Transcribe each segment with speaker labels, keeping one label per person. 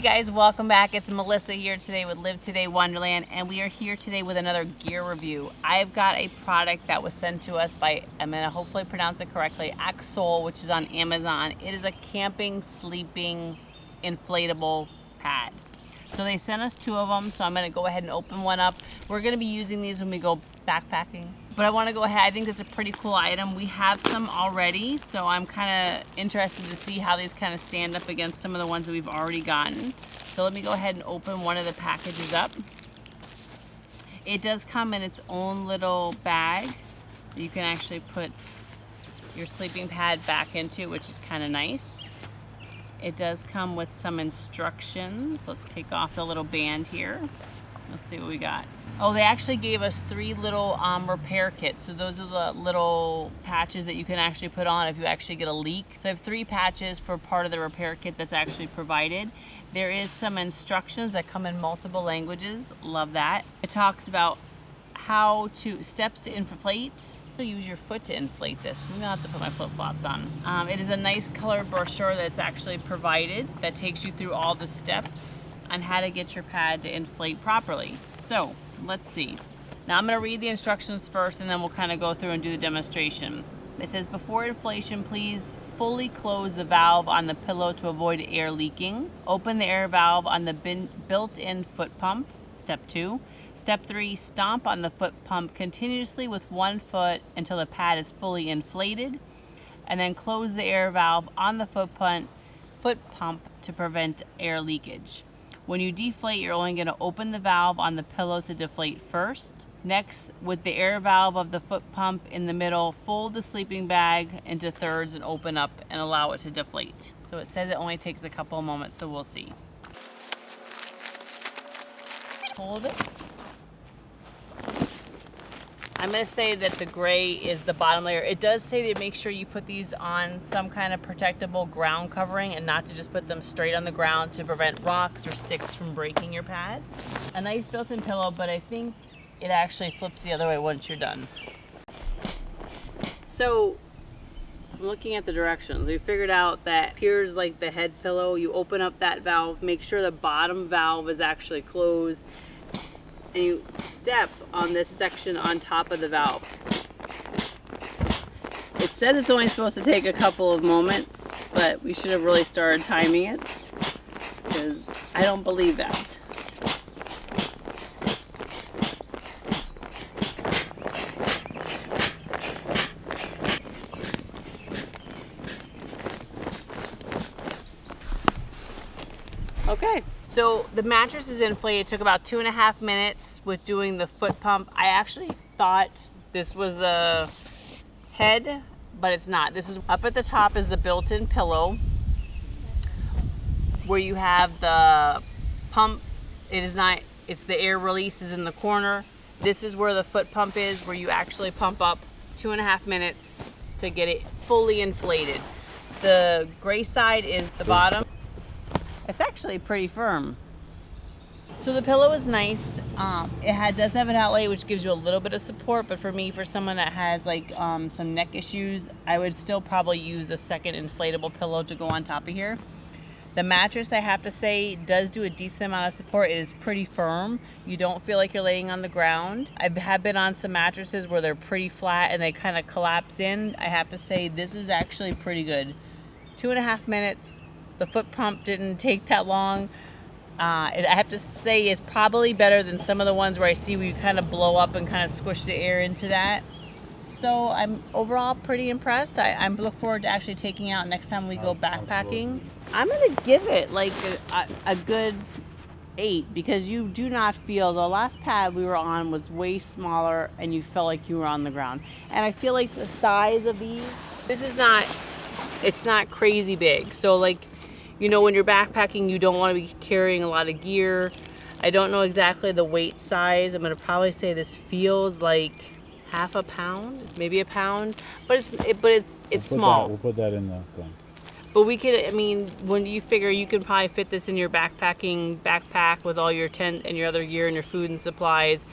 Speaker 1: guys, welcome back. It's Melissa here today with Live Today Wonderland, and we are here today with another gear review. I've got a product that was sent to us by, I'm gonna hopefully pronounce it correctly, Aksoul, which is on Amazon. It is a camping, sleeping, inflatable pad. So they sent us 2 of them, so I'm gonna go ahead and open one up. We're gonna be using these when we go backpacking. But I wanna go ahead, I think it's a pretty cool item. We have some already, so I'm kinda interested to see how these kind of stand up against some of the ones that we've already gotten. So let me go ahead and open one of the packages up. It does come in its own little bag. You can actually put your sleeping pad back into, which is kinda nice. It does come with some instructions. Let's take off the little band here. Let's see what we got. Oh, they actually gave us 3 little repair kits. So those are the little patches that you can actually put on if you actually get a leak. So I have 3 patches for part of the repair kit that's actually provided. There is some instructions that come in multiple languages. Love that. It talks about steps to inflate. Use your foot to inflate this. I'm gonna have to put my flip-flops on. It is a nice colored brochure that's actually provided that takes you through all the steps on how to get your pad to inflate properly. So let's see. Now I'm gonna read the instructions first and then we'll kind of go through and do the demonstration. It says, before inflation, please fully close the valve on the pillow to avoid air leaking. Open the air valve on the built-in foot pump. Step 2. Step 3, stomp on the foot pump continuously with 1 foot until the pad is fully inflated, and then close the air valve on the foot pump to prevent air leakage. When you deflate, you're only going to open the valve on the pillow to deflate first. Next, with the air valve of the foot pump in the middle, fold the sleeping bag into thirds and open up and allow it to deflate. So it says it only takes a couple of moments, so we'll see. Hold it. I'm going to say that the gray is the bottom layer. It does say that make sure you put these on some kind of protectable ground covering and not to just put them straight on the ground to prevent rocks or sticks from breaking your pad. A nice built-in pillow, but I think it actually flips the other way once you're done. So I'm looking at the directions. We figured out that here's like the head pillow. You open up that valve, make sure the bottom valve is actually closed, and you step on this section on top of the valve. It says it's only supposed to take a couple of moments, but we should have really started timing it because I don't believe that. Okay. So the mattress is inflated. It took about 2.5 minutes with doing the foot pump. I actually thought this was the head, but it's not. This is up at the top is the built-in pillow where you have the pump. It is not, it's the air release is in the corner. This is where the foot pump is, where you actually pump up 2.5 minutes to get it fully inflated. The gray side is the bottom. It's actually pretty firm. So the pillow is nice. It does have an outlay which gives you a little bit of support, but for me, for someone that has like some neck issues, I would still probably use a second inflatable pillow to go on top of here. The mattress, I have to say, does do a decent amount of support. It is pretty firm. You don't feel like you're laying on the ground. I have been on some mattresses where they're pretty flat and they kind of collapse in. I have to say this is actually pretty good. 2.5 minutes. The foot pump didn't take that long. I have to say it's probably better than some of the ones where I see where you kind of blow up and kind of squish the air into that. So I'm overall pretty impressed. I look forward to actually taking out next time we go backpacking. I'm gonna give it like a good 8 because you do not feel, the last pad we were on was way smaller and you felt like you were on the ground. And I feel like the size of these, it's not crazy big. So like, you know, when you're backpacking, you don't want to be carrying a lot of gear. I don't know exactly the weight size. I'm going to probably say this feels like half a pound, maybe a pound, but it's small.
Speaker 2: We'll put that in the thing.
Speaker 1: But we could, I mean, when you figure you can probably fit this in your backpack with all your tent and your other gear and your food and supplies,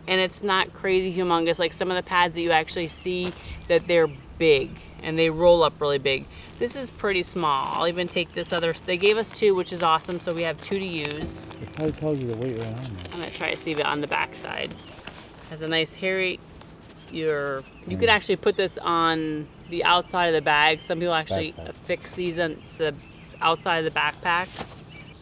Speaker 1: and it's not crazy humongous like some of the pads that you actually see that they're big and they roll up really big. This is pretty small. I'll even take this other, they gave us 2, which is awesome, so we have 2 to use.
Speaker 2: It probably tells you the weight right on there.
Speaker 1: I'm gonna try to see it on the back side. Has a nice hairy, you could actually put this on the outside of the bag. Some people actually affix these on the outside of the backpack.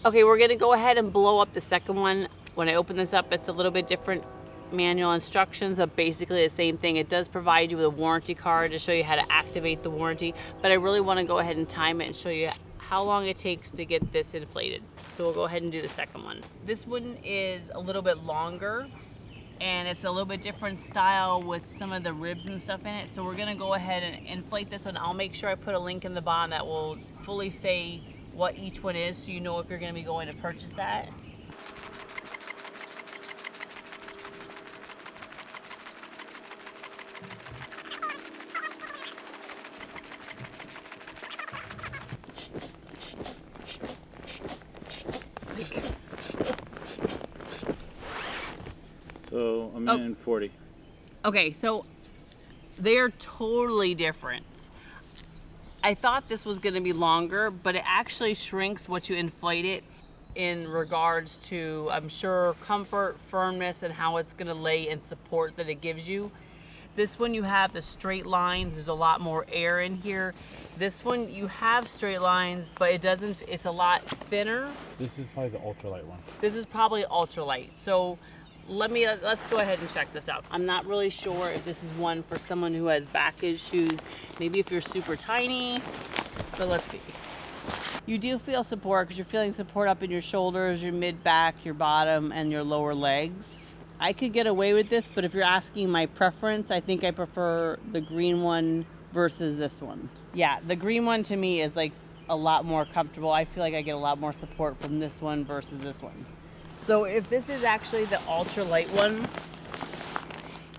Speaker 1: Okay, we're gonna go ahead and blow up the second one. When I open this up, it's a little bit different manual instructions, but basically the same thing. It does provide you with a warranty card to show you how to activate the warranty, but I really want to go ahead and time it and show you how long it takes to get this inflated. So we'll go ahead and do the second one. This one is a little bit longer and it's a little bit different style with some of the ribs and stuff in it. So we're gonna go ahead and inflate this one. I'll make sure I put a link in the bottom that will fully say what each one is so you know if you're gonna be going to purchase that.
Speaker 2: So a minute and 40.
Speaker 1: Okay, so they're totally different. I thought this was gonna be longer, but it actually shrinks what you inflate it in regards to, I'm sure, comfort, firmness, and how it's gonna lay and support that it gives you. This one you have the straight lines, there's a lot more air in here. This one you have straight lines, but it doesn't, it's a lot thinner.
Speaker 2: This is probably the ultralight one.
Speaker 1: This is probably ultralight. So let's go ahead and check this out. I'm not really sure if this is one for someone who has back issues, maybe if you're super tiny, but let's see. You do feel support because you're feeling support up in your shoulders, your mid back, your bottom, and your lower legs. I could get away with this, but if you're asking my preference, I think I prefer the green one versus this one. Yeah, the green one to me is like a lot more comfortable. I feel like I get a lot more support from this one versus this one. So if this is actually the ultralight one,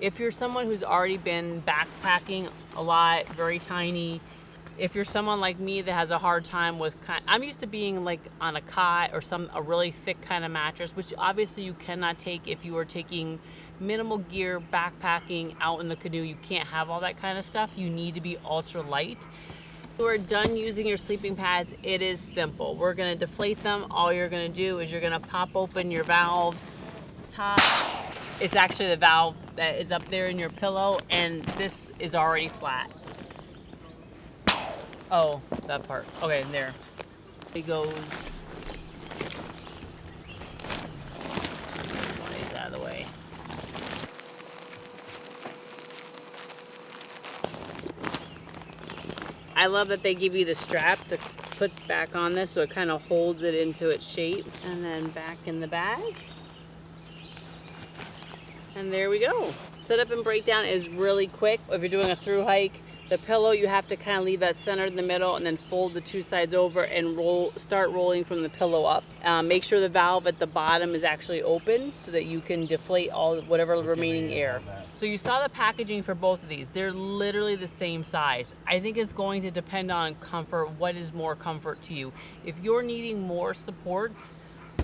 Speaker 1: if you're someone who's already been backpacking a lot, very tiny, if you're someone like me that has a hard time with, I'm used to being like on a cot or a really thick kind of mattress, which obviously you cannot take if you are taking minimal gear, backpacking out in the canoe. You can't have all that kind of stuff. You need to be ultralight. When we're done using your sleeping pads, it is simple. We're gonna deflate them. All you're gonna do is you're gonna pop open your valves top. It's actually the valve that is up there in your pillow, and this is already flat. Oh, that part. Okay, there. It goes. It's out of the way. I love that they give you the strap to put back on this so it kind of holds it into its shape. And then back in the bag. And there we go. Setup and breakdown is really quick. If you're doing a through hike, the pillow, you have to kind of leave that centered in the middle and then fold the 2 sides over and start rolling from the pillow up. Make sure the valve at the bottom is actually open so that you can deflate whatever remaining air. So you saw the packaging for both of these. They're literally the same size. I think it's going to depend on comfort. What is more comfort to you? If you're needing more support,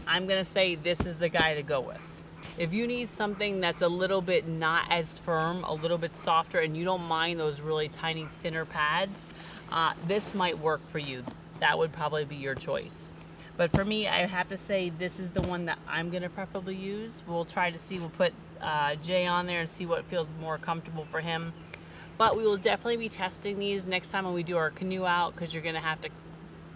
Speaker 1: I'm gonna say this is the guy to go with. If you need something that's a little bit not as firm, a little bit softer, and you don't mind those really tiny, thinner pads, this might work for you. That would probably be your choice. But for me, I have to say this is the one that I'm gonna preferably use. We'll try to see, we'll put Jay on there and see what feels more comfortable for him. But we will definitely be testing these next time when we do our canoe out, because you're gonna have to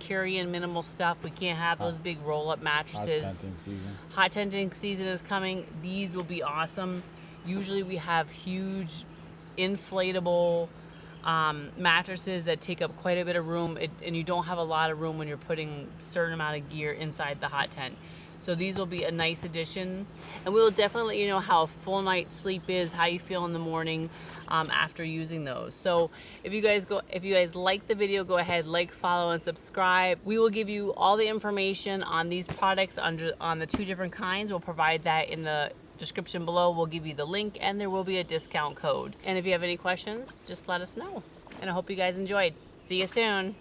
Speaker 1: carry in minimal stuff. We can't have those big roll-up mattresses.
Speaker 2: Hot tenting season.
Speaker 1: Hot tenting season is coming. These will be awesome. Usually we have huge inflatable mattresses that take up quite a bit of room, and you don't have a lot of room when you're putting a certain amount of gear inside the hot tent. So these will be a nice addition, and we will definitely let you know how a full night's sleep is, how you feel in the morning after using those. So if you guys like the video, go ahead, like, follow, and subscribe. We will give you all the information on these products on the 2 different kinds. We'll provide that in the description below. We'll give you the link, and there will be a discount code. And if you have any questions, just let us know. And I hope you guys enjoyed. See you soon.